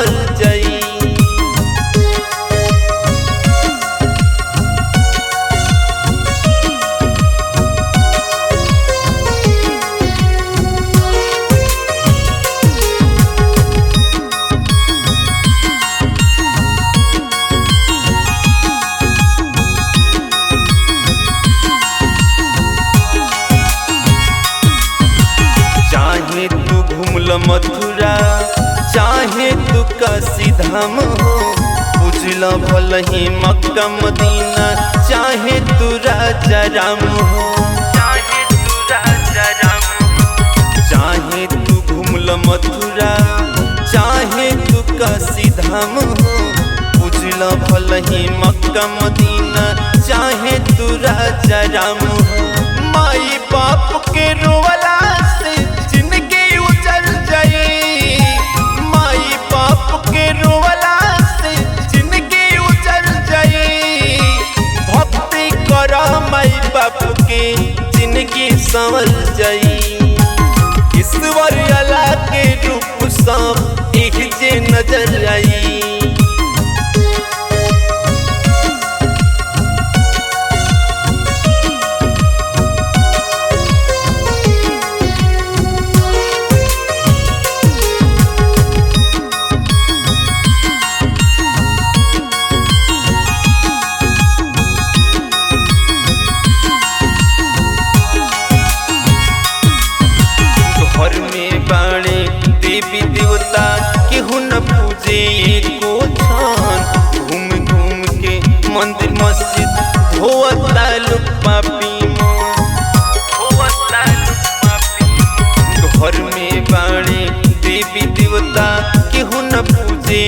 संवर जाई। चाहे तू घूमल मथुरा चाहे तू काशी धाम हो, बुझल भल ही मक्का मदीना चाहे तू राजा राम हो। चाहे तू घूमल मथुरा चाहे तू काशी धाम हो, बुझल भल ही मक्का मदीना चाहे तू राजा राम हो। माई बाप के रोवला से जिंदगी उजल जाई, माई बाप के रोवला से जिंदगी उजल जाई। भक्ति कर माई बाप के जिंदगी संवर जाई। ईश्वर अल्लाह के रूप सब एक जे नजर आई। घर में बाणे देवी देवता केहू न पूजे एको छन, घूम घूम के मंदिर मस्जिद धोवता लोग पापी मन। घर में बाणे देवी देवता केहू न पूजे